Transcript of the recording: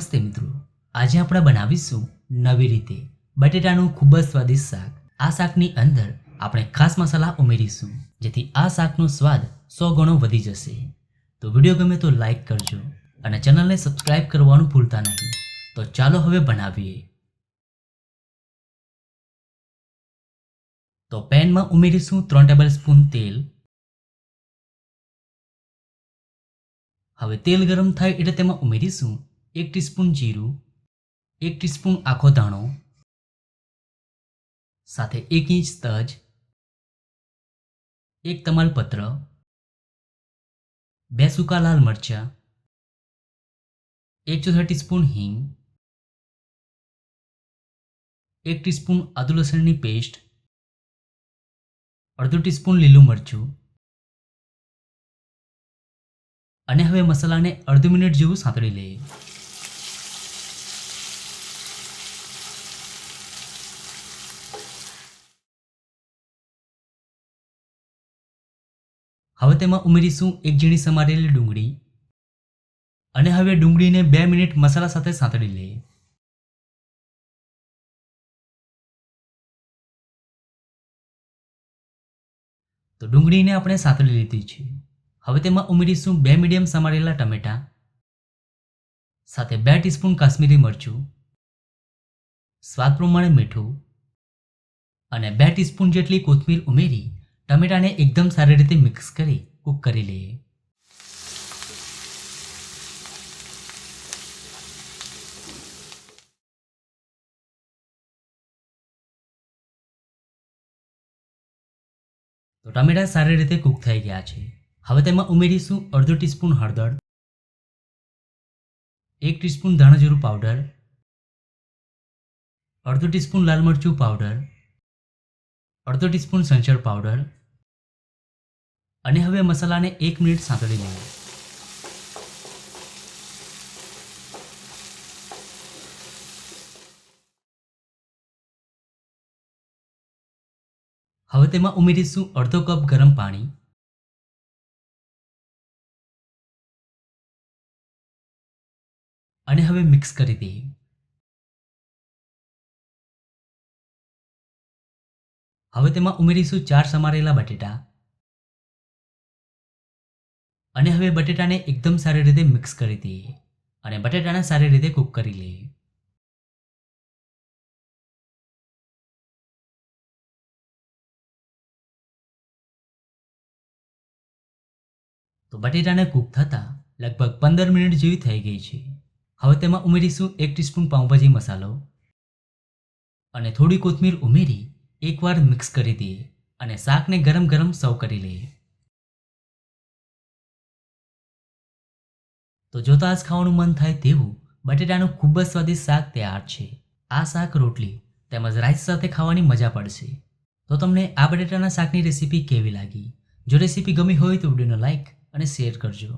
નમસ્તે મિત્રો, આજે આપણે બનાવીશું નવી રીતે બટેટાનું ખૂબ જ સ્વાદિષ્ટ શાક। આ શાકની અંદર આપણે ખાસ મસાલા ઉમેરીશું જેથી આ શાકનો સ્વાદ 100 ગણો વધી જશે। તો વિડીયો ગમે તો લાઈક કરજો અને ચેનલને સબસ્ક્રાઇબ કરવાનું ભૂલતા નહીં। તો ચાલો હવે બનાવીએ। તો પેનમાં ઉમેરીશું 3 ટેબલસ્પૂન તેલ। હવે તેલ ગરમ થાય એટલે તેમાં ઉમેરીશું 1 ટીસ્પૂન જીરું, 1 ટીસ્પૂન આખો ધાણો, સાથે 1 ઇંચ તજ, 1 તમાલપત્ર, 2 સૂકા લાલ મરચાં, 1/4 ટીસ્પૂન હિંગ, 1 ટીસ્પૂન આદુ લસણની પેસ્ટ, અડધો ટીસ્પૂન લીલું મરચું અને હવે મસાલાને અડધી મિનિટ જેવું સાંતળી લઈએ। હવે તેમાં ઉમેરીશું 1 ઝીણી સમારેલી ડુંગળી અને હવે ડુંગળીને 2 મિનિટ મસાલા સાથે સાંતળી લઈએ। તો ડુંગળીને આપણે સાંતળી લીધી છે। હવે તેમાં ઉમેરીશું 2 મીડિયમ સમારેલા ટમેટા, સાથે 2 ટીસ્પૂન કાશ્મીરી મરચું, સ્વાદ પ્રમાણે મીઠું અને 2 ટીસ્પૂન જેટલી કોથમીર ઉમેરી ટમેટાને એકદમ સારી રીતે મિક્સ કરી કૂક કરી લઈએ। તો ટમેટા સારી રીતે કૂક થઈ ગયા છે। હવે તેમાં ઉમેરીશું અડધો ટીસ્પૂન હળદર, 1 ટીસ્પૂન ધાણાજીરું પાવડર, અડધો ટીસ્પૂન લાલ મરચું પાવડર, અડધો ટીસ્પૂન સંચળ પાવડર અને હવે મસાલાને 1 મિનિટ સાંતળી લઈએ। હવે તેમાં ઉમેરીશું અડધો કપ ગરમ પાણી અને હવે મિક્સ કરી દઈએ। હવે તેમાં ઉમેરીશું 4 સમારેલા બટેટા અને હવે બટેટાને એકદમ સારી રીતે મિક્સ કરી દઈએ અને બટેટાને સારી રીતે કૂક કરી લઈએ। તો બટેટાને કૂક થતાં લગભગ 15 મિનિટ જેવી થઈ ગઈ છે। હવે તેમાં ઉમેરીશું 1 ટીસ્પૂન પાઉંભાજી મસાલો અને થોડી કોથમીર ઉમેરી એકવાર મિક્સ કરી દઈએ અને શાકને ગરમ ગરમ સર્વ કરી લઈએ। તો જોતાં જ ખાવાનું મન થાય તેવું બટેટાનું ખૂબ જ સ્વાદિષ્ટ શાક તૈયાર છે। આ શાક રોટલી તેમજ રાઈસ સાથે ખાવાની મજા પડશે। તો તમને આ બટેટાના શાકની રેસીપી કેવી લાગી? જો રેસીપી ગમી હોય તો વિડીયોને લાઈક અને શેર કરજો।